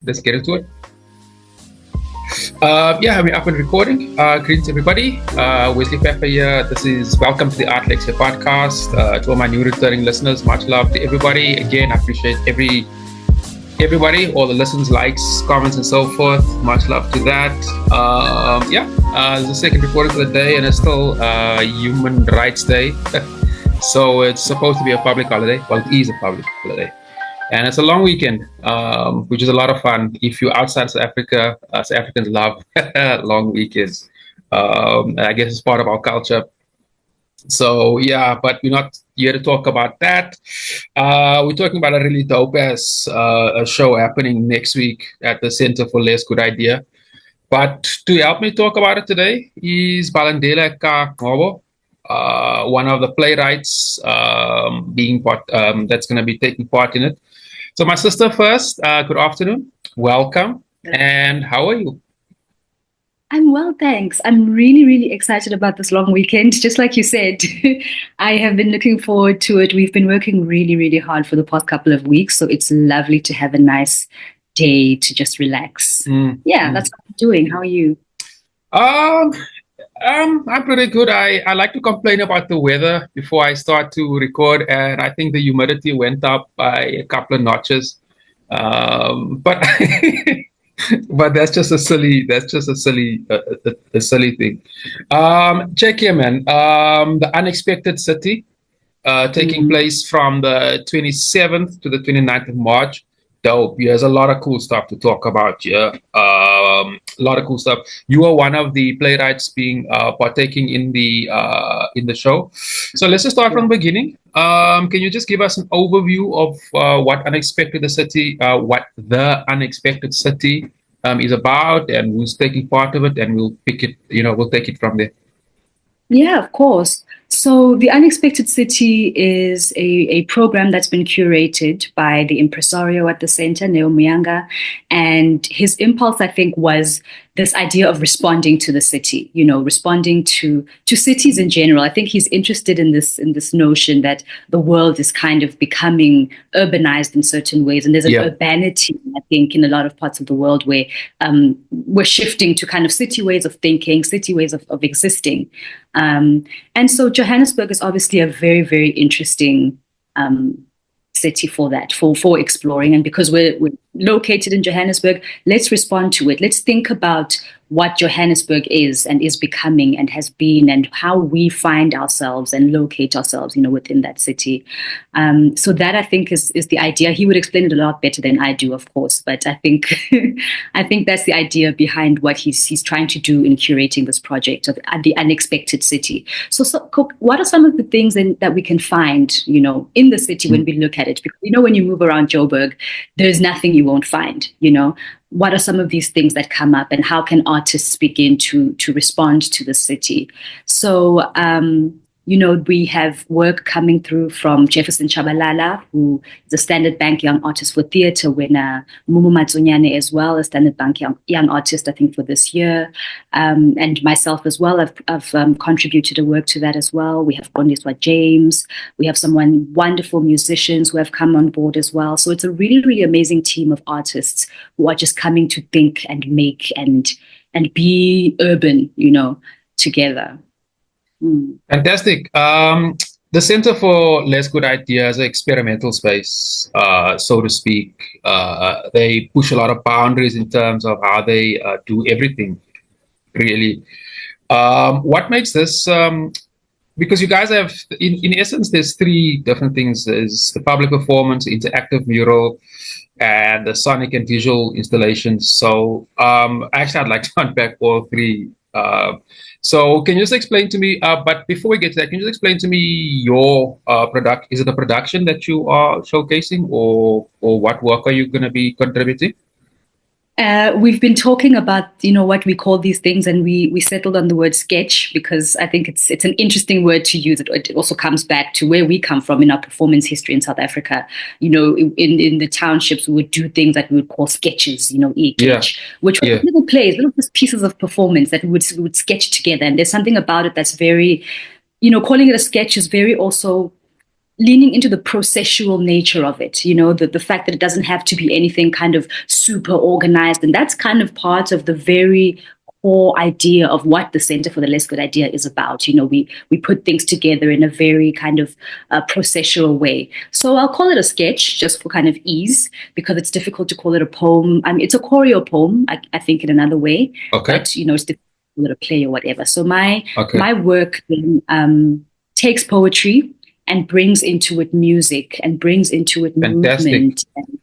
let's get into it. We're up and recording. Greetings, everybody. Wesley Pepper here. This is Welcome to the Art Lexcia podcast. To all my new returning listeners, much love to everybody. Again, I appreciate everybody, all the listens, likes, comments, and so forth. Much love to that. It's the second recording for the day, and it's still Human Rights Day. So it's supposed to be a public holiday. Well, it is a public holiday. And it's a long weekend, which is a lot of fun. If you're outside South Africa, South Africans love long weekends. I guess it's part of our culture. So, but we're not here to talk about that. We're talking about a really dope-ass show happening next week at the Center for Less Good Idea. But to help me talk about it today is Balindile Ka Ngcobo, one of the playwrights that's going to be taking part in it. So my sister first, good afternoon, welcome, and how are you? I'm well, thanks. I'm really, really excited about this long weekend. Just like you said, I have been looking forward to it. We've been working really, really hard for the past couple of weeks, so it's lovely to have a nice day to just relax. That's what I'm doing. How are you? I'm pretty good. I like to complain about the weather before I start to record, and I think the humidity went up by a couple of notches. But but that's just a silly thing. Check here, man. The Unexpected City, taking place from the 27th to the 29th of March. Dope. There's a lot of cool stuff to talk about here. A lot of cool stuff. You are one of the playwrights being partaking in the show. So let's just start from the beginning. Can you just give us an overview of what the Unexpected City is about, and who's taking part of it, and we'll pick it. We'll take it from there. Yeah, of course. So The Unexpected City is a program that's been curated by the impresario at the center, Neo Muyanga, and his impulse, I think, was this idea of responding to the city, responding to cities in general. I think he's interested in this notion that the world is kind of becoming urbanized in certain ways, and there's an urbanity, I think, in a lot of parts of the world where we're shifting to kind of city ways of thinking, city ways of existing. And so Johannesburg is obviously a very, very interesting city for that, for exploring. And because we're located in Johannesburg, let's respond to it. Let's think about what Johannesburg is and is becoming and has been, and how we find ourselves and locate ourselves, within that city. So that, I think, is the idea. He would explain it a lot better than I do, of course, but I think that's the idea behind what he's trying to do in curating this project of the Unexpected City. So what are some of the things that we can find, in the city when we look at it? Because when you move around Joburg, there's nothing you won't find, What are some of these things that come up, and how can artists begin to respond to the city? So, we have work coming through from Jefferson Chabalala, who is a Standard Bank Young Artist for Theatre winner, Mumu Matsunyane as well, a Standard Bank Young Artist, I think, for this year, and myself as well. I've contributed a work to that as well. We have Gondiswa James. We have some wonderful musicians who have come on board as well. So it's a really, really amazing team of artists who are just coming to think and make and be urban, together. Fantastic. The Center for Less Good Ideas, an experimental space, so to speak. They push a lot of boundaries in terms of how they do everything, really. What makes this, because you guys have, in essence, there's three different things. There's the public performance, interactive mural, and the sonic and visual installations. So actually, I'd like to unpack all three. So can you just explain to me, but before we get to that, can you just explain to me your product? Is it a production that you are showcasing, or what work are you going to be contributing? We've been talking about, what we call these things, and we settled on the word sketch because I think it's an interesting word to use. It also comes back to where we come from in our performance history in South Africa. In the townships, we would do things that we would call sketches, which were little plays, little pieces of performance that we would sketch together. And there's something about it that's very, calling it a sketch is very also leaning into the processual nature of it, the fact that it doesn't have to be anything kind of super organized. And that's kind of part of the very core idea of what the Center for the Less Good Idea is about. We put things together in a very kind of processual way. So I'll call it a sketch just for kind of ease, because it's difficult to call it a poem. I mean, it's a choreo poem, I think, in another way. Okay. But, it's difficult to call it a play or whatever. So my work then takes poetry and brings into it music and brings into it movement and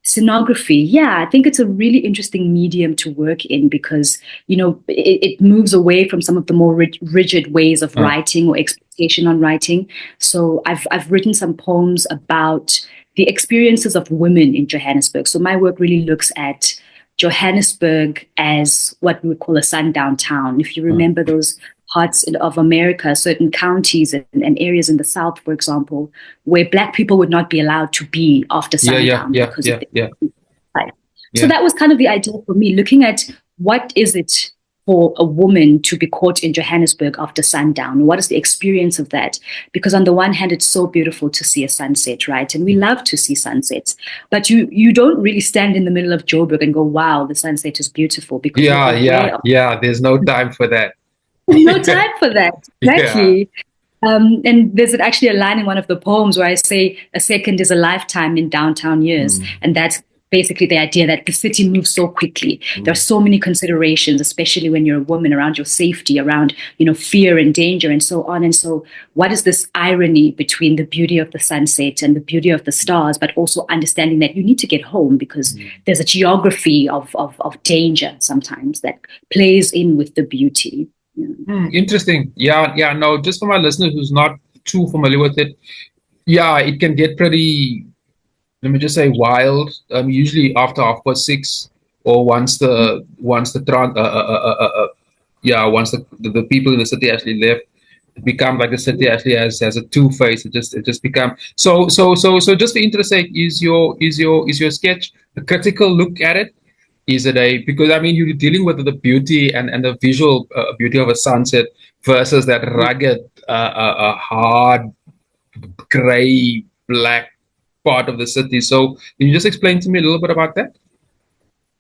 scenography. Yeah, I think it's a really interesting medium to work in because, it moves away from some of the more rigid ways of writing or expectation on writing. So I've written some poems about the experiences of women in Johannesburg. So my work really looks at Johannesburg as what we would call a sundown town. If you remember those parts of America, certain counties and areas in the South, for example, where Black people would not be allowed to be after sundown. So that was kind of the idea for me, looking at what is it for a woman to be caught in Johannesburg after sundown? What is the experience of that? Because on the one hand, it's so beautiful to see a sunset, right? And we love to see sunsets, but you don't really stand in the middle of Joburg and go, wow, the sunset is beautiful. Because there's no time for that. No time for that. Exactly. And there's actually a line in one of the poems where I say a second is a lifetime in downtown years. And that's basically the idea that the city moves so quickly. There are so many considerations, especially when you're a woman, around your safety, around, fear and danger and so on. And so what is this irony between the beauty of the sunset and the beauty of the stars, but also understanding that you need to get home because there's a geography of danger sometimes that plays in with the beauty. Interesting. No, just for my listeners who's not too familiar with it, it can get pretty, let me just say, wild. Usually after 6:30, or once the people in the city actually left, it becomes like the city actually has a two-face. It just becomes so. Just for interest sake, is your sketch a critical look at it? Is it because I mean you're dealing with the beauty and the visual beauty of a sunset versus that rugged, hard, gray, black part of the city. So can you just explain to me a little bit about that?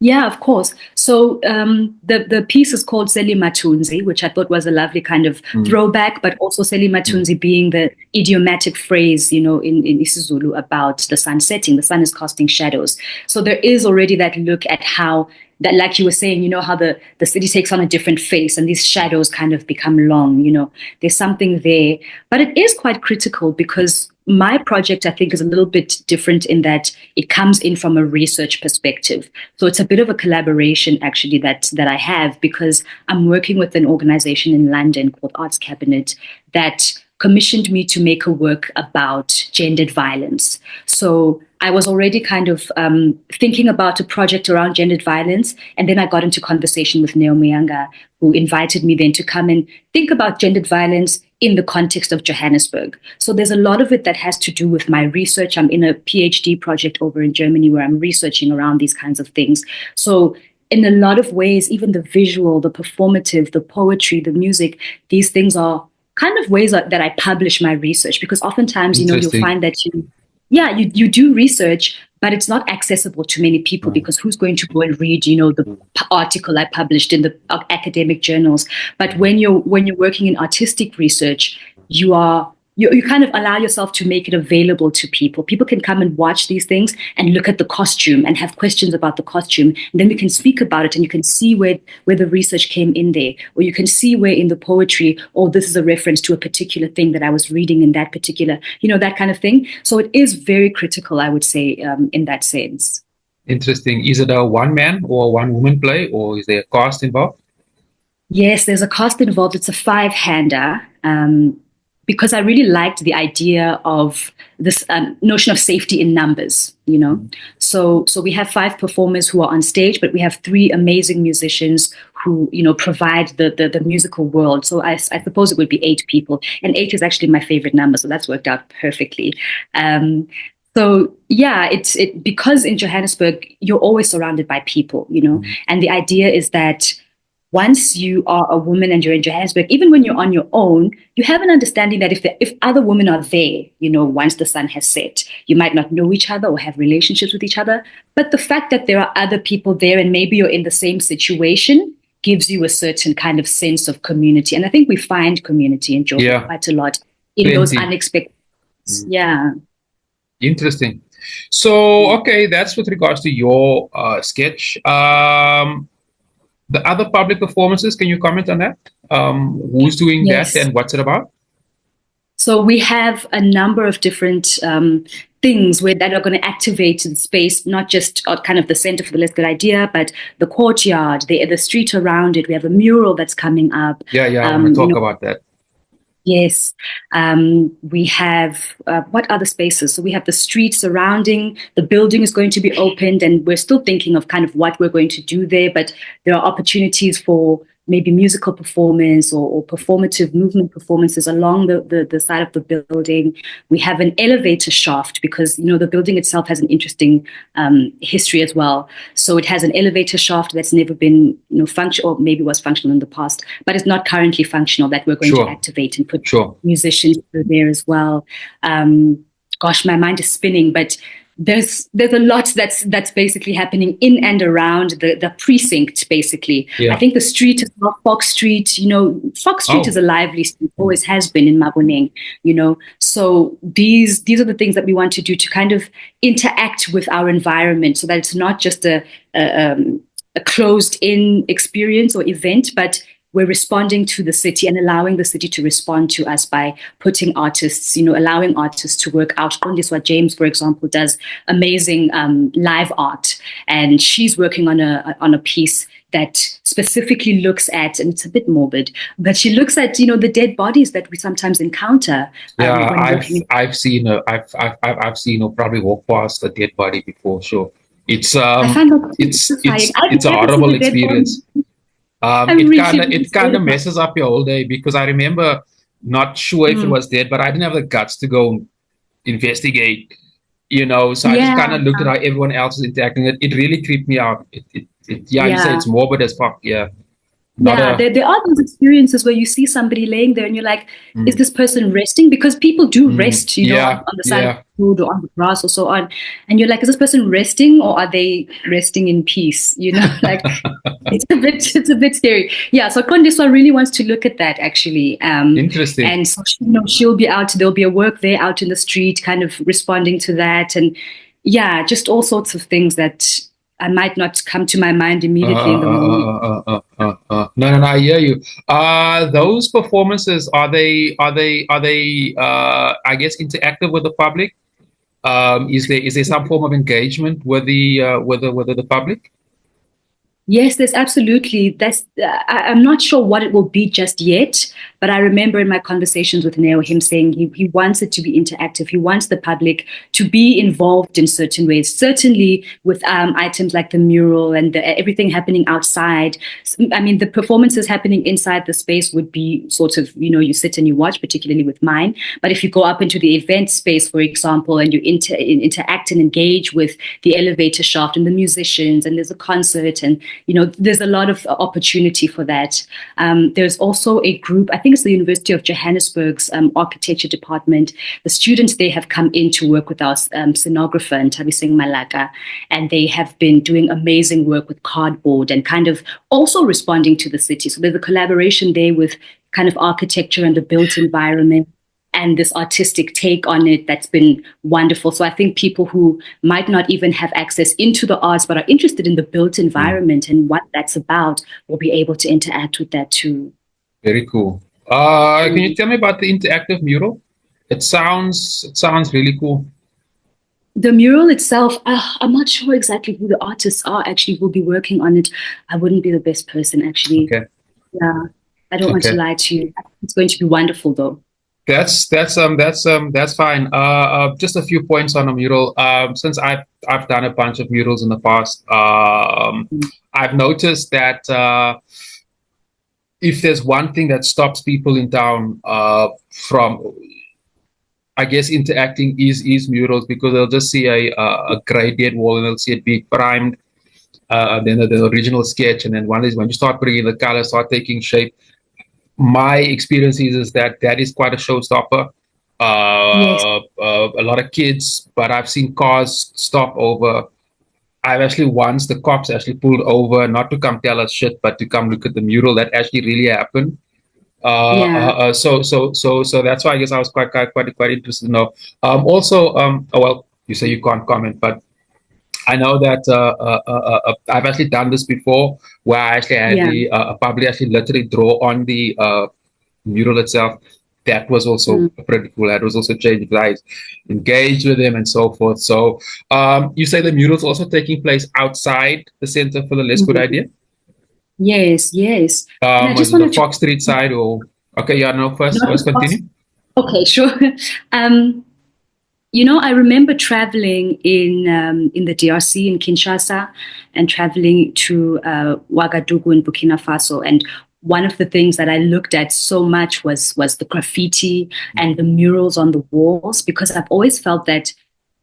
Yeah, of course. So the piece is called Seli Matunzi, which I thought was a lovely kind of throwback, but also Seli Matunzi being the idiomatic phrase, in isiZulu about the sun setting. The sun is casting shadows. So there is already that look at how that, like you were saying, how the city takes on a different face and these shadows kind of become long, there's something there. But it is quite critical because my project, I think, is a little bit different in that it comes in from a research perspective. So it's a bit of a collaboration, actually, that I have because I'm working with an organization in London called Arts Cabinet that commissioned me to make a work about gendered violence. So I was already kind of thinking about a project around gendered violence. And then I got into conversation with Neo Muyanga, who invited me then to come and think about gendered violence in the context of Johannesburg. So there's a lot of it that has to do with my research. I'm in a PhD project over in Germany where I'm researching around these kinds of things. So in a lot of ways, even the visual, the performative, the poetry, the music, these things are kind of ways that I publish my research, because oftentimes, you'll find that you do research, but it's not accessible to many people because who's going to go and read, the article I published in the academic journals. But when you're working in artistic research, you kind of allow yourself to make it available to people. People can come and watch these things and look at the costume and have questions about the costume. And then we can speak about it and you can see where the research came in there. Or you can see where in the poetry, this is a reference to a particular thing that I was reading in that particular, that kind of thing. So it is very critical, I would say, in that sense. Interesting. Is it a one-man or one-woman play, or is there a cast involved? Yes, there's a cast involved. It's a 5-hander. Because I really liked the idea of this notion of safety in numbers, So we have 5 performers who are on stage, but we have 3 amazing musicians who, provide the musical world. So I suppose it would be 8 people. And 8 is actually my favorite number, so that's worked out perfectly. So yeah, it's because in Johannesburg, you're always surrounded by people, and the idea is that once you are a woman and you're in Johannesburg, even when you're on your own, you have an understanding that if other women are there, once the sun has set, you might not know each other or have relationships with each other. But the fact that there are other people there and maybe you're in the same situation gives you a certain kind of sense of community. And I think we find community in Joburg quite a lot in those unexpected. Yeah. Interesting. So, okay, that's with regards to your sketch. The other public performances, can you comment on that? Who's doing that and what's it about? So we have a number of different things that are going to activate the space, not just kind of the center for the Let's Good Idea, but the courtyard, the street around it. We have a mural that's coming up. Yeah, I want to talk about that. Yes. We have, what other spaces? So we have the street surrounding, the building is going to be opened, and we're still thinking of kind of what we're going to do there, but there are opportunities for maybe musical performance or performative movement performances along the side of the building. We have an elevator shaft because, the building itself has an interesting history as well. So it has an elevator shaft that's never been, functional, or maybe was functional in the past, but it's not currently functional, that we're going to activate and put musicians through there as well. Gosh, my mind is spinning, but there's a lot that's basically happening in and around the precinct, basically. I think the street is not Fox Street. Fox Street is a lively street, always has been in Maboneng, So these are the things that we want to do to kind of interact with our environment so that it's not just a closed-in experience or event, but we're responding to the city and allowing the city to respond to us by putting artists, allowing artists to work out. Kondiswa James, for example, does amazing live art, and she's working on a piece that specifically looks at, and it's a bit morbid, but she looks at the dead bodies that we sometimes encounter. I've seen her. I've seen her probably walk past a dead body before. Sure, it's a horrible experience. It kind of messes up your whole day, because I remember not sure if it was dead, but I didn't have the guts to go investigate, so I just kind of looked at how everyone else is interacting. It really creeped me out. You say it's morbid as fuck. There are those experiences where you see somebody laying there and you're like, is this person resting? Because people do rest, on the side of the road or on the grass or so on. And you're like, is this person resting, or are they resting in peace? Like it's a bit scary. Yeah. So Kondiswa really wants to look at that, actually. Interesting. And so she'll be out. There'll be a work there out in the street, kind of responding to that, and just all sorts of things that I might not come to my mind immediately in the moment. No, I hear you. Those performances, are they I guess interactive with the public? Is there some form of engagement with the public? Yes, there's absolutely. I'm not sure what it will be just yet, but I remember in my conversations with Neo, him saying he wants it to be interactive. He wants the public to be involved in certain ways, certainly with items like the mural and everything happening outside. I mean, the performances happening inside the space would be sort of, you sit and you watch, particularly with mine. But if you go up into the event space, for example, and you interact and engage with the elevator shaft and the musicians, and there's a concert, and there's a lot of opportunity for that. There's also a group, I think it's the University of Johannesburg's architecture department. The students, they have come in to work with our scenographer, Ntabiseng Malaka, and they have been doing amazing work with cardboard and kind of also responding to the city. So there's a collaboration there with kind of architecture and the built environment, and this artistic take on it that's been wonderful. So I think people who might not even have access into the arts but are interested in the built environment and what that's about will be able to interact with that too. Very cool. Can you tell me about the interactive mural? It sounds really cool. The mural itself, I'm not sure exactly who the artists are actually who will be working on it. I wouldn't be the best person, actually. Okay. Yeah, I don't want to lie to you. It's going to be wonderful, though. That's fine. Just a few points on a mural. Since I've done a bunch of murals in the past, I've noticed that if there's one thing that stops people in town from, I guess, interacting is murals, because they'll just see a grey dead wall and they'll see it be primed, then the original sketch, and then one is when you start putting in the color, start taking shape. My experience is that is quite a showstopper. Yes. A lot of kids, but I've seen cars stop over. I've actually once the cops actually pulled over not to come tell us shit, but to come look at the mural that actually really happened. Yeah. So that's why I guess I was quite interested to know. Also, oh, well, you say you can't comment, but I know that I've actually done this before, where I actually had Yeah. the public actually literally draw on the mural itself. That was also Mm. pretty cool. That was also changed lives, engaged with them, and so forth. So, you say the mural's also taking place outside the Center for the Less Good Mhm. Idea? Yes, yes. And I Was just it the wanted to Fox Street side or? Okay, yeah, no, not first the cost. continue. Okay, sure. Um, I remember traveling in the DRC in Kinshasa and traveling to Ouagadougou in Burkina Faso. And one of the things that I looked at so much was the graffiti and the murals on the walls, because I've always felt that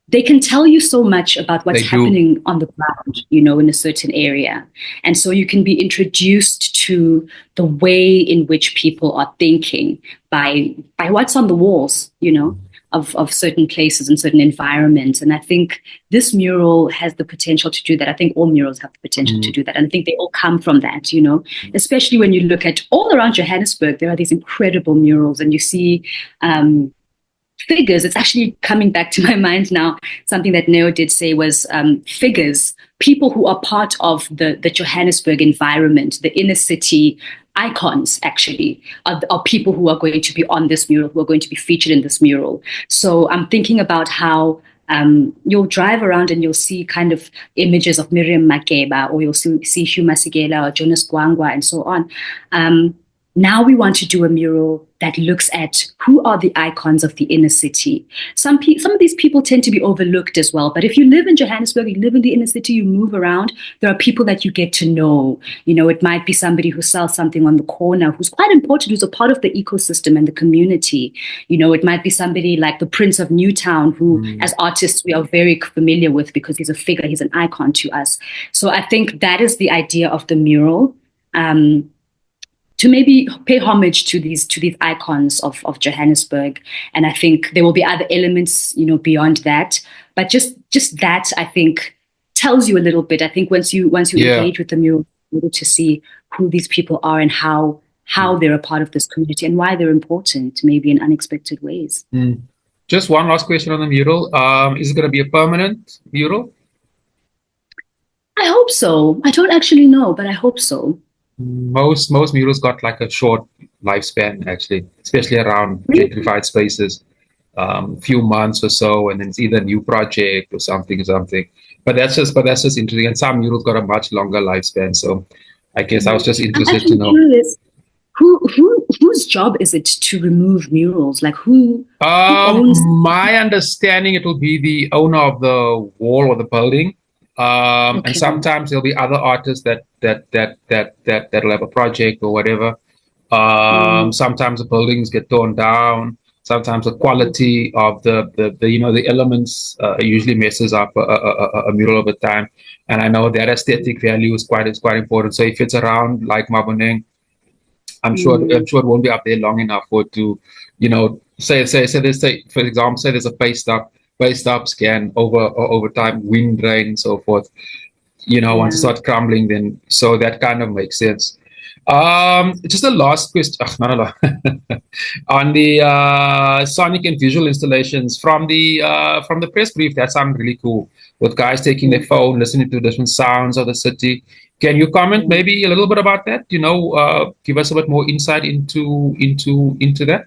they can tell you so much about what's They do. happening on the ground, in a certain area. And so you can be introduced to the way in which people are thinking by what's on the walls, of certain places and certain environments. And I think this mural has the potential to do that. I think all murals have the potential to Mm. do that. And I think they all come from that, especially when you look at all around Johannesburg, there are these incredible murals and you see figures. It's actually coming back to my mind now. Something that Neo did say was figures, people who are part of the Johannesburg environment, the inner city icons, actually, are people who are going to be on this mural, who are going to be featured in this mural. So I'm thinking about how you'll drive around and you'll see kind of images of Miriam Makeba, or you'll see Hugh Masekela or Jonas Gwangwa and so on. Now we want to do a mural that looks at who are the icons of the inner city. Some of these people tend to be overlooked as well. But if you live in Johannesburg, you live in the inner city, you move around, there are people that you get to know. It might be somebody who sells something on the corner, who's quite important, who's a part of the ecosystem and the community. It might be somebody like the Prince of Newtown, who, Mm. as artists, we are very familiar with because he's a figure, he's an icon to us. So I think that is the idea of the mural. To maybe pay homage to these icons of Johannesburg. And I think there will be other elements, beyond that. But just that, I think, tells you a little bit. I think once you Yeah. engage with the mural, you're able to see who these people are and how they're a part of this community and why they're important, maybe in unexpected ways. Mm. Just one last question on the mural. Is it going to be a permanent mural? I hope so. I don't actually know, but I hope so. Most murals got like a short lifespan, actually, especially around Really? gentrified spaces. Few months or so, and then it's either a new project or something. But that's just interesting. And some murals got a much longer lifespan. So I guess I was Mhm. just I'm interested to actually know. curious. Whose job is it to remove murals? Like who owns? My understanding, it will be the owner of the wall or the building. And Okay. sometimes there'll be other artists that'll have a project or whatever. Mm, Sometimes the buildings get torn down. Sometimes the mm, quality of the elements usually messes up a mural over time. And I know that aesthetic value is quite important. So if it's around like Maboneng, I'm mm. sure it won't be up there long enough for it to, say for example, say there's a paste up scan over time, wind, rain, and so forth. Once it Yeah. starts crumbling, then so that kind of makes sense. Just a last question, not a lot, on the sonic and visual installations from the press brief. That sounded really cool, with guys taking their Mm, phone, listening to different sounds of the city. Can you comment yeah. maybe a little bit about that? Give us a bit more insight into that.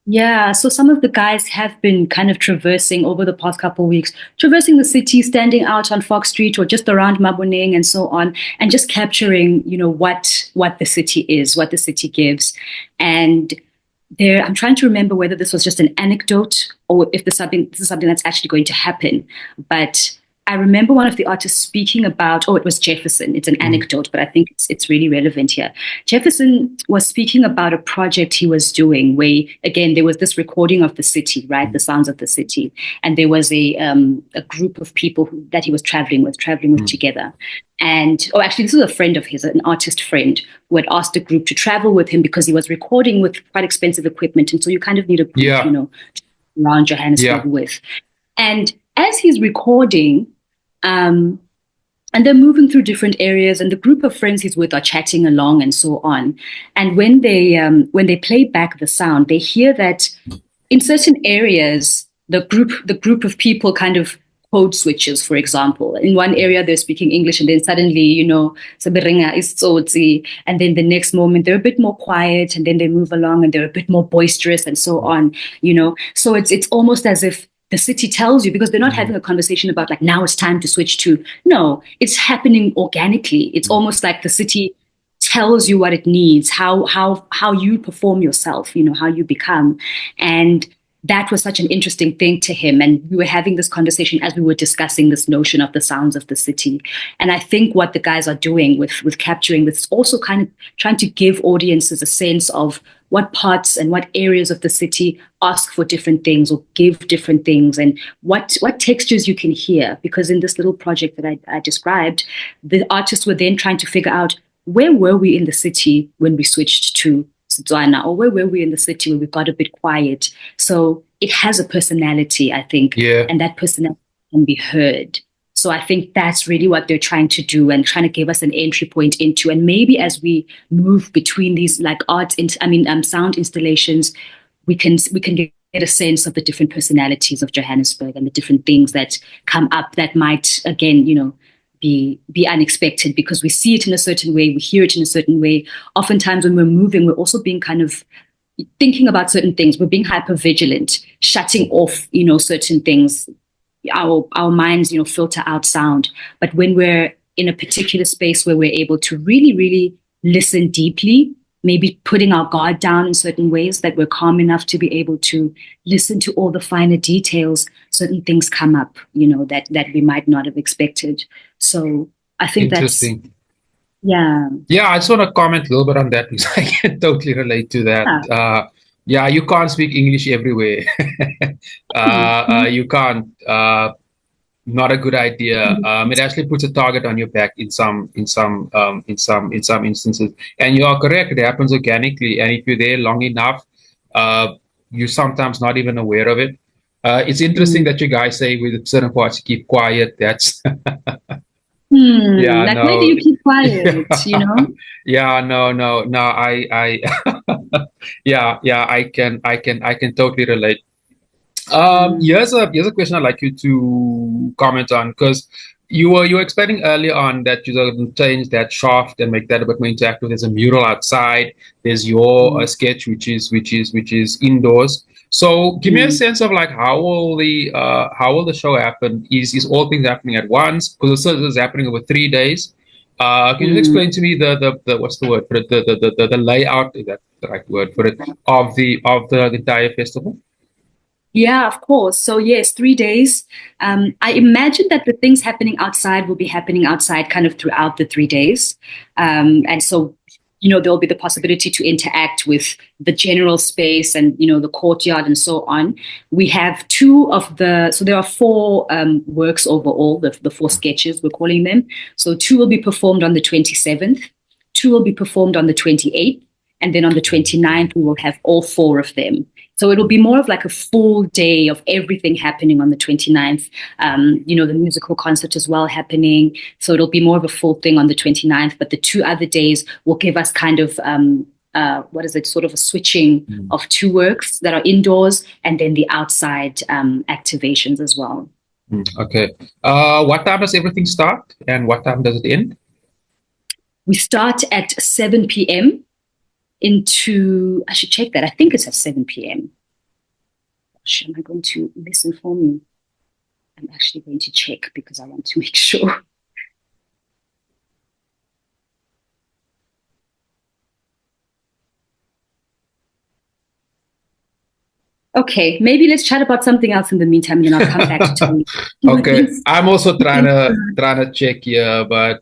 Yeah, so some of the guys have been kind of traversing over the past couple of weeks, traversing the city, standing out on Fox Street or just around Maboneng and so on, and just capturing, what the city is, what the city gives. And I'm trying to remember whether this was just an anecdote or if this is something that's actually going to happen. But I remember one of the artists speaking about, oh, it was Jefferson. It's an anecdote, but I think it's really relevant here. Jefferson was speaking about a project he was doing where, again, there was this recording of the city, right? The sounds of the city. And there was a group of people that he was traveling with together. And, oh, actually, this was a friend of his, an artist friend, who had asked the group to travel with him because he was recording with quite expensive equipment. And so you kind of need a group, Yeah. around Johannesburg Yeah. with. And as he's recording, and they're moving through different areas, and the group of friends he's with are chatting along and so on. And when they play back the sound, they hear that in certain areas, the group of people kind of code switches. For example, in one area they're speaking English, and then suddenly, Sabiringa is Tsotsi, and then the next moment they're a bit more quiet, and then they move along and they're a bit more boisterous and so on. So it's almost as if the city tells you, because they're not having a conversation about like, now it's time to switch to. No, it's happening organically. It's almost like the city tells you what it needs, how you perform yourself, how you become. And that was such an interesting thing to him. And we were having this conversation as we were discussing this notion of the sounds of the city. And I think what the guys are doing with capturing this is also kind of trying to give audiences a sense of what parts and what areas of the city ask for different things or give different things, and what textures you can hear. Because in this little project that I described, the artists were then trying to figure out, where were we in the city when we switched to Setswana, or where were we in the city when we got a bit quiet? So it has a personality, I think, Yeah. and that personality can be heard. So I think that's really what they're trying to do, and trying to give us an entry point into. And maybe as we move between these like sound installations, we can get a sense of the different personalities of Johannesburg and the different things that come up that might, again, be unexpected, because we see it in a certain way, we hear it in a certain way. Oftentimes when we're moving, we're also being kind of thinking about certain things. We're being hyper vigilant, shutting off, certain things. Our minds, filter out sound. But when we're in a particular space where we're able to really, really listen deeply, maybe putting our guard down in certain ways, that we're calm enough to be able to listen to all the finer details, certain things come up, that we might not have expected. So I think that's, Interesting. yeah. Yeah, I just want to comment a little bit on that because I can totally relate to that. Yeah, you can't speak English everywhere. You can't. Not a good idea. It actually puts a target on your back in some instances. And you are correct; it happens organically. And if you're there long enough, you're sometimes not even aware of it. It's interesting that you guys say with certain parts you keep quiet. That's yeah, Like, where do no, you keep quiet, yeah, yeah, no. Yeah, I can totally relate. Here's a question I'd like you to comment on, because you were explaining earlier on that you're going to change that shaft and make that a bit more interactive. There's a mural outside. There's your sketch, which is indoors. So give me a sense of like how will the show happen? Is all things happening at once? Because this is happening over 3 days. Can you just explain to me the what's the word for it? The layout, is that the right word for it, of the entire festival? Yeah, of course. So yes, 3 days. I imagine that the things happening outside will be happening outside kind of throughout the 3 days. And so, there'll be the possibility to interact with the general space and, the courtyard and so on. We have so there are four works overall, the four sketches, we're calling them. So two will be performed on the 27th, two will be performed on the 28th, and then on the 29th, we will have all four of them. So it'll be more of like a full day of everything happening on the 29th. The musical concert as well happening. So it'll be more of a full thing on the 29th. But the 2 other days will give us kind of, sort of a switching of two works that are indoors, and then the outside activations as well. Okay. What time does everything start and what time does it end? We start at 7 p.m. I should check that. I think it's at 7 p.m. Gosh, am I going to misinform you? I'm actually going to check because I want to make sure. Okay, maybe let's chat about something else in the meantime, and then I'll come back to tell you. Okay, I'm also trying to check here, but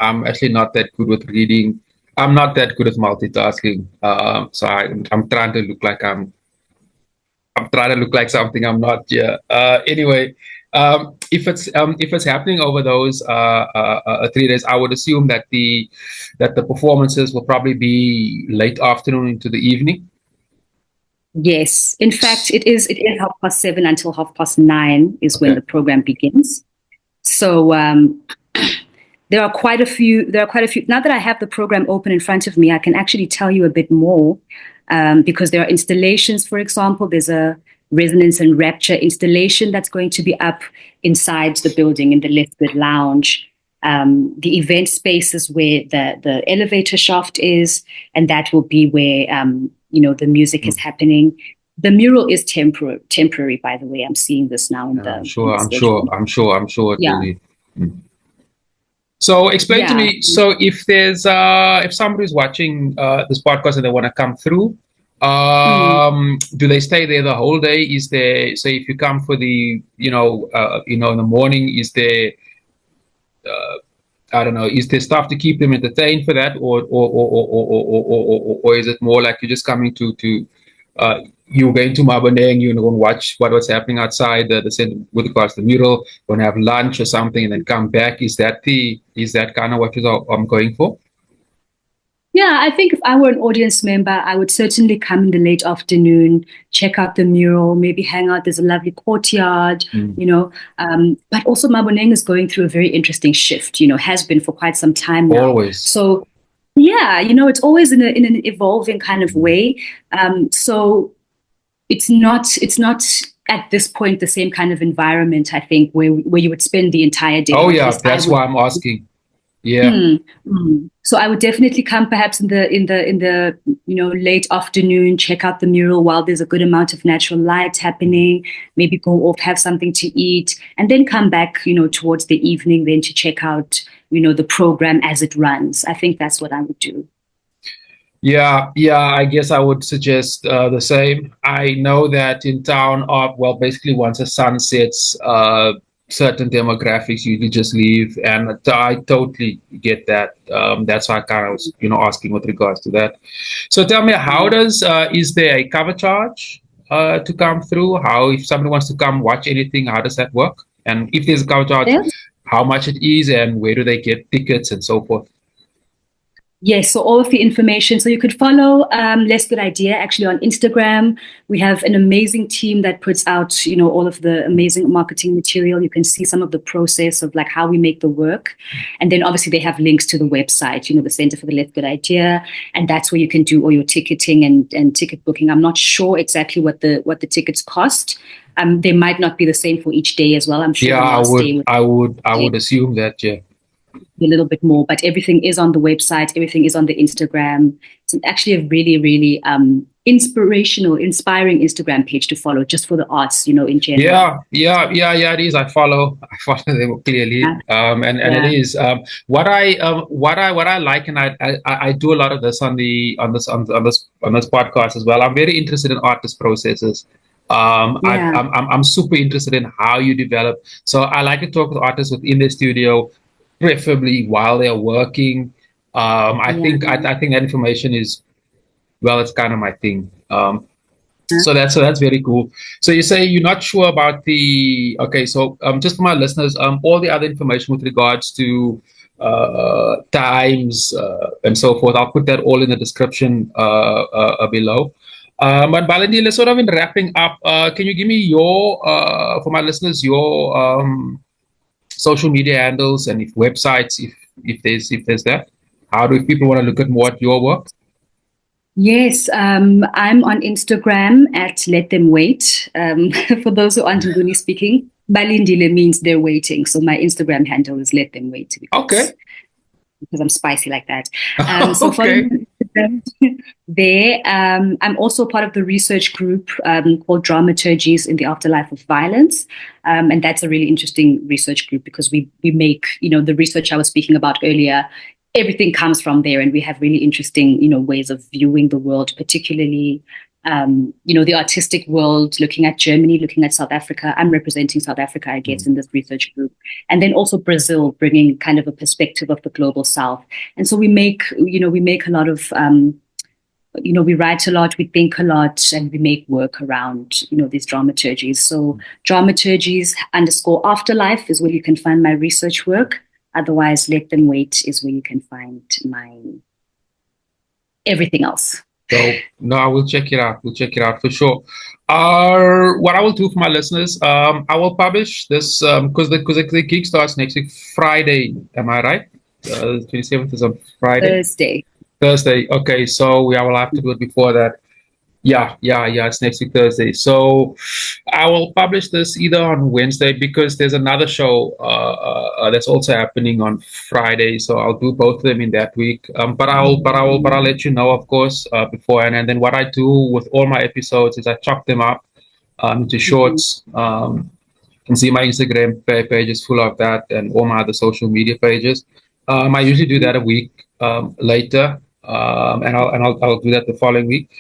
I'm actually not that good with reading. I'm not that good at multitasking. So I'm trying to look like I'm trying to look like something I'm not. Yeah. Anyway, if it's happening over those 3 days, I would assume that the performances will probably be late afternoon into the evening. Yes, in fact, it is 7:30 until 9:30 is when Okay. the program begins. So there are quite a few. There are quite a few. Now that I have the program open in front of me, I can actually tell you a bit more because there are installations. For example, there's a resonance and rapture installation that's going to be up inside the building in the lifted lounge. The event space is where the elevator shaft is, and that will be where the music is happening. The mural is temporary, by the way. I'm seeing this now in Yeah, I'm in sure. the I'm schedule. sure. It Yeah, will be. Mm. So explain to yeah. me. So if somebody's watching this podcast and they want to come through, Mm. do they stay there the whole day? Is there, say, if you come for the in the morning, is there uh, I don't know, is there stuff to keep them entertained for that, or is it more like you're just coming to you're going to Maboneng, you're going to watch what's happening outside with regards to the mural, going to have lunch or something, and then come back? Is that kind of what you're going for? Yeah, I think if I were an audience member, I would certainly come in the late afternoon, check out the mural, maybe hang out. There's a lovely courtyard, Mm. But also Maboneng is going through a very interesting shift, has been for quite some time now. Always. So yeah, it's always in an evolving kind of way. So it's not at this point the same kind of environment, I think, where you would spend the entire day, Oh or at yeah, least I that's would. why I'm asking. Yeah. Hmm. So I would definitely come perhaps in the late afternoon, check out the mural while there's a good amount of natural light happening, maybe go off, have something to eat, and then come back, towards the evening then to check out, the program as it runs. I think that's what I would do. Yeah, yeah, I guess I would suggest the same. I know that in town, well, basically once the sun sets, certain demographics usually just leave, and I totally get that. That's why I kind of was, asking with regards to that. So tell me, how Yeah. does is there a cover charge to come through? How, if somebody wants to come watch anything, how does that work? And if there's a cover charge, Yes. how much it is, and where do they get tickets and so forth? Yes, so all of the information. So you could follow Less Good Idea actually on Instagram. We have an amazing team that puts out, all of the amazing marketing material. You can see some of the process of like how we make the work. And then obviously they have links to the website, the Center for the Less Good Idea. And that's where you can do all your ticketing and ticket booking. I'm not sure exactly what the tickets cost. They might not be the same for each day as well. I'm sure Yeah, the last day would I would assume that. Yeah. a little bit more, but everything is on the website. Everything is on the Instagram. It's actually a really, really inspiring Instagram page to follow just for the arts, in general. Yeah. It is. I follow them clearly. Yeah. And it Yeah. is. What I like, and I do a lot of this on this podcast as well. I'm very interested in artist processes. Yeah. I'm super interested in how you develop. So I like to talk with artists within the studio, preferably while they're working. Yeah. I think that information is, well, it's kind of my thing. So that's very cool. So you say you're not sure about the, okay. So just for my listeners, all the other information with regards to times and so forth, I'll put that all in the description below. But Balindile, sort of in wrapping up, can you give me your for my listeners your social media handles, and if websites, if there's that? How do, if people want to look at more at your work? Yes, I'm on Instagram at Let Them Wait. For those who aren't Nguni speaking, Balindile means they're waiting. So my Instagram handle is Let Them Wait Okay. because I'm spicy like that. So follow Okay. me on Instagram there. I'm also part of the research group called Dramaturgies in the Afterlife of Violence. And that's a really interesting research group because we make, the research I was speaking about earlier, everything comes from there, and we have really interesting, ways of viewing the world, particularly the artistic world, looking at Germany, looking at South Africa. I'm representing South Africa, I guess, in this research group. And then also Brazil, bringing kind of a perspective of the global South. And so we make a lot of, we write a lot, we think a lot, and we make work around, these dramaturgies. So dramaturgies_afterlife is where you can find my research work. Otherwise, Let Them Wait is where you can find my everything else. So no, I will check it out. We'll check it out for sure. What I will do for my listeners, I will publish this because the gig starts next week, Friday. Am I right? 27th is on Friday. Thursday. Okay, so I will have to do it before that. Yeah. It's next week, Thursday. So I will publish this either on Wednesday because there's another show that's also happening on Friday. So I'll do both of them in that week. But I'll let you know, of course, beforehand. And then what I do with all my episodes is I chop them up into shorts. You can see my Instagram page is full of that, and all my other social media pages. I usually do that a week later. And I'll do that the following week.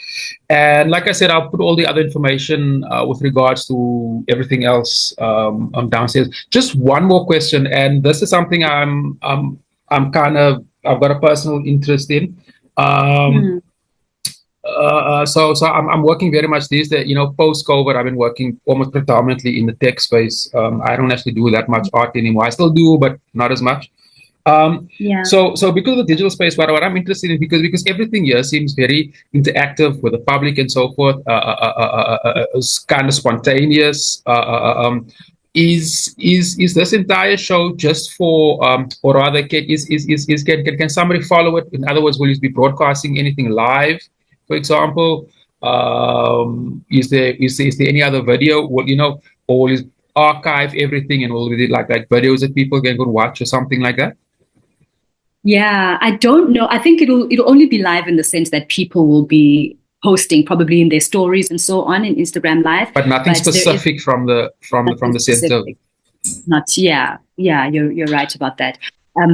And like I said, I'll put all the other information with regards to everything else downstairs. Just one more question, and this is something I've got a personal interest in. So I'm working very much these days. Post COVID, I've been working almost predominantly in the tech space. I don't actually do that much art anymore. I still do, but not as much. So because of the digital space, what I'm interested in, because everything here seems very interactive with the public and so forth, it's kind of spontaneous. Is this entire show just for, or rather, can somebody follow it? In other words, will you be broadcasting anything live, for example? Is there any other video? Or will you archive everything and will be like videos that people can go watch or something like that? Yeah, I don't know. I think it'll only be live in the sense that people will be posting probably in their stories and so on in Instagram Live. But nothing specific from the center. Not you're right about that.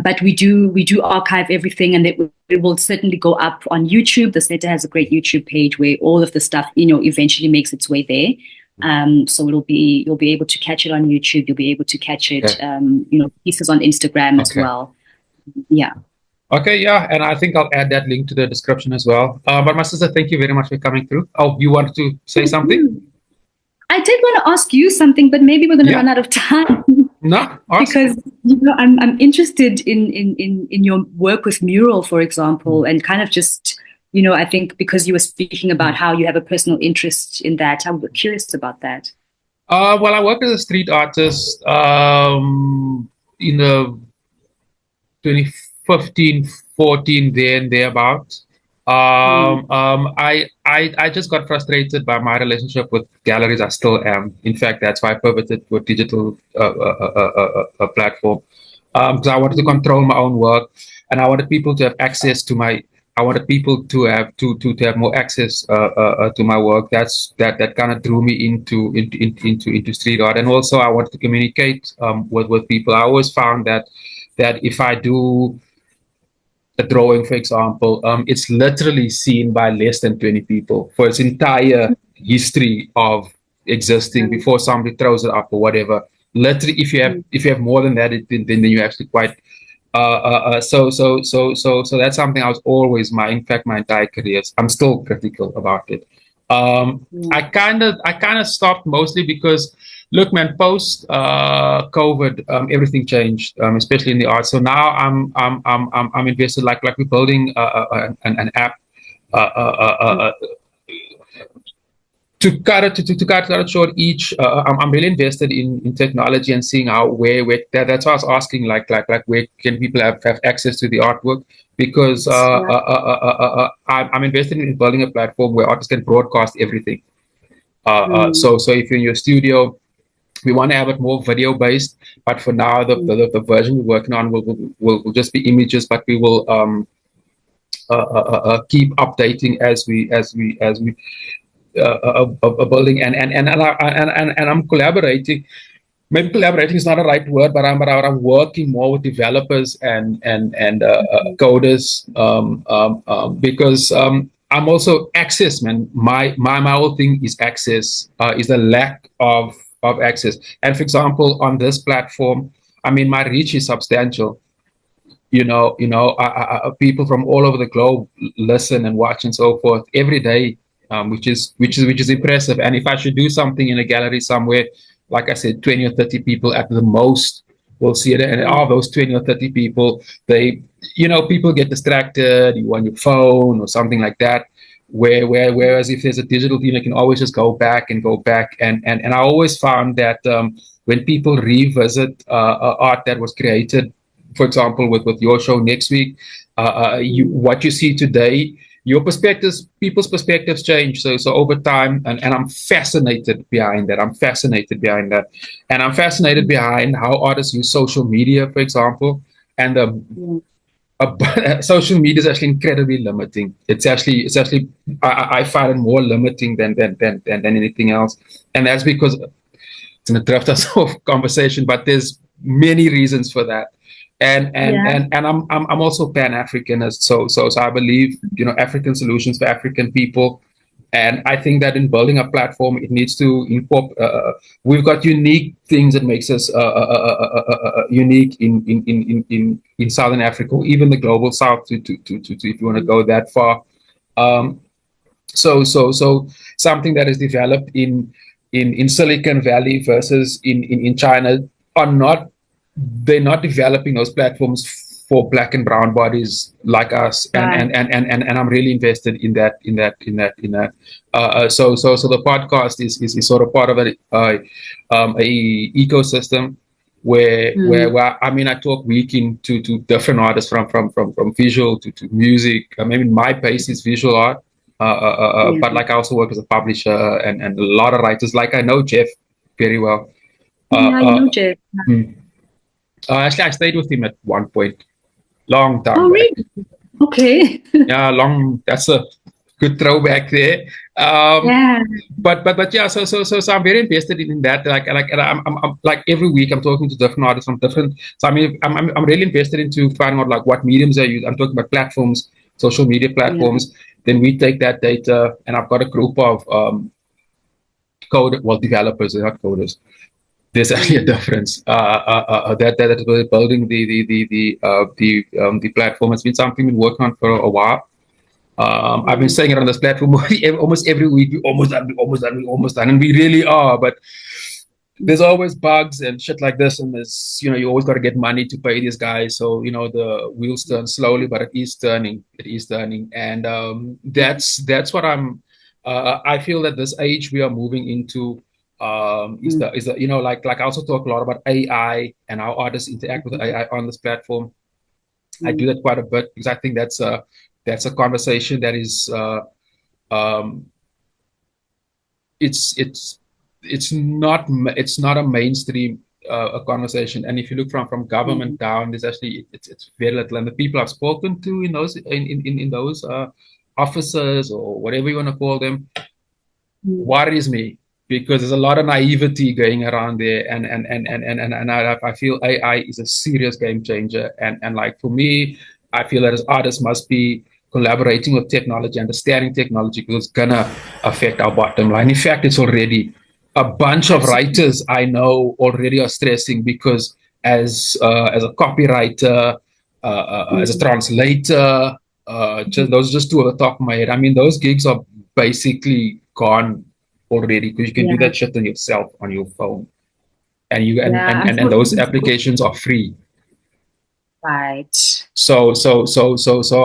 But we do archive everything, and it will certainly go up on YouTube. The center has a great YouTube page where all of the stuff eventually makes its way there. So you'll be able to catch it on YouTube. You'll be able to catch it, pieces on Instagram as well. Yeah. Okay, yeah, and I think I'll add that link to the description as well. But my sister, thank you very much for coming through. Oh, you wanted to say something? I did want to ask you something, but maybe we're going to run out of time. No, because I'm interested in your work with Mural, for example, and kind of just I think because you were speaking about how you have a personal interest in that, I'm curious about that. Well, I work as a street artist in the 2015, 14, thereabout. I just got frustrated by my relationship with galleries. I still am. In fact, that's why I pivoted to a digital platform, because I wanted to control my own work, and I wanted people to have access to my. I wanted people to have more access to my work. That kind of drew me into street art, and also I wanted to communicate with people. I always found that if I do a drawing, for example, it's literally seen by less than 20 people for its entire history of existing before somebody throws it up or whatever. Literally, if you have more than that, then you're actually quite. So that's something I was always my entire career. I'm still critical about it. I kind of stopped mostly because, look, man, post COVID, everything changed, especially in the arts. So now I'm invested, like we're building an app. To cut it short, I'm really invested in technology and seeing where that's why I was asking like where can people have access to the artwork, because I'm invested in building a platform where artists can broadcast everything. So if you're in your studio, we want to have it more video based, but for now the version we're working on will just be images, but we will keep updating as we building and I'm collaborating. Maybe collaborating is not a right word, but I'm working more with developers and coders because I'm also access, man. My whole thing is access, is the lack of access. And for example, on this platform, I mean, my reach is substantial. People from all over the globe listen and watch and so forth every day, which is impressive. And if I should do something in a gallery somewhere, like I said, 20 or 30 people at the most will see it. And all those 20 or 30 people, people get distracted. You on your phone or something like that. Whereas if there's a digital thing, I can always just go back and go back. And I always found that when people revisit art that was created, for example, with your show next week, what you see today, your perspectives, people's perspectives change. So over time, and I'm fascinated behind that. I'm fascinated behind that, and I'm fascinated behind how artists use social media, for example, and social media is actually incredibly limiting. It's actually I find it more limiting than anything else, and that's because it's in a drift of conversation, but there's many reasons for that. And I'm also Pan-Africanist, so I believe African solutions for African people, and I think that in building a platform, it needs to incorporate. We've got unique things that makes us unique in Southern Africa, or even the global South, to if you want to go that far. Um, so something that is developed in Silicon Valley versus in China are not they're not developing those platforms for black and brown bodies like us, and I'm really invested in that. So the podcast is sort of part of a ecosystem where I mean, I talk weekly to different artists from visual to music. I mean, my base is visual art, but like I also work as a publisher and a lot of writers. Like I know Jeff very well. Yeah, you know, Jeff. Hmm. Actually, I stayed with him at one point, long time Oh, back. really? Okay. Yeah, long. That's a good throwback there. Um, Yeah. but yeah, so I'm very invested in that. And I'm like every week I'm talking to different artists from different. So I mean, I'm really invested into finding out like what mediums I use. I'm talking about platforms, social media Yeah. platforms. Then we take that data, and I've got a group of developers, they're not coders. There's actually a difference. That we're building the platform has been something we've been working on for a while. I've been saying it on this platform almost every week. We almost done, we almost done, we almost done, and we really are. But there's always bugs and shit like this, and there's you always got to get money to pay these guys. So the wheels turn slowly, but it is turning. It is turning, and that's what I feel that this age we are moving into is the like I also talk a lot about AI and how artists interact with AI on this platform. I do that quite a bit because I think that's a conversation that is um, it's it's not a mainstream a conversation. And if you look from government down, there's actually it's very little. And the people I've spoken to in those officers or whatever you want to call them worries me because there's a lot of naivety going around there, and I feel AI is a serious game changer, and like for me, I feel that as artists must be collaborating with technology, understanding technology, because it's gonna affect our bottom line. In fact, it's already a bunch of Absolutely. writers I know already are stressing because as a copywriter, as a translator, just those are just two of the top of my head. I mean, those gigs are basically gone already because you can do Yeah. that shit on yourself on your phone, and you Yeah. and those Unfortunately, applications are free. right. So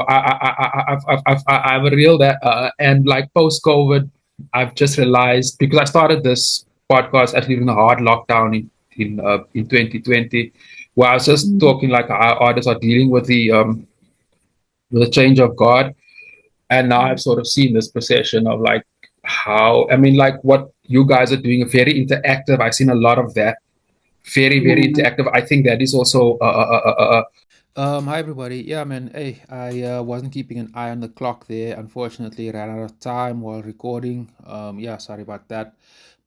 I have a real that and like post COVID, I've just realized because I started this podcast actually in a hard lockdown in 2020, where I was just talking like how artists are dealing with the change of God. And now I've sort of seen this procession of like how, I mean, like what you guys are doing, very interactive. I've seen a lot of that, very Yeah. interactive. I think that is also Hi everybody. Yeah, man. Hey, I wasn't keeping an eye on the clock there. Unfortunately, ran out of time while recording. Yeah, sorry about that.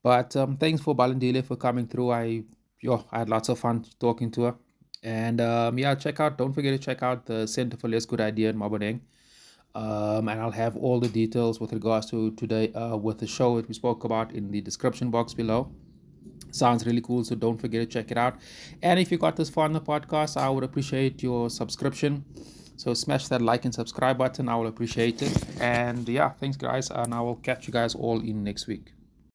But thanks for Balindile for coming through. I had lots of fun talking to her. And yeah, check out. Don't forget to check out the Center for Less Good Idea in Maboneng. And I'll have all the details with regards to today with the show that we spoke about in the description box below. Sounds really cool, so don't forget to check it out. And if you got this far on the podcast, I would appreciate your subscription. So smash that like and subscribe button. I will appreciate it. And yeah, thanks guys, and I will catch you guys all in next week.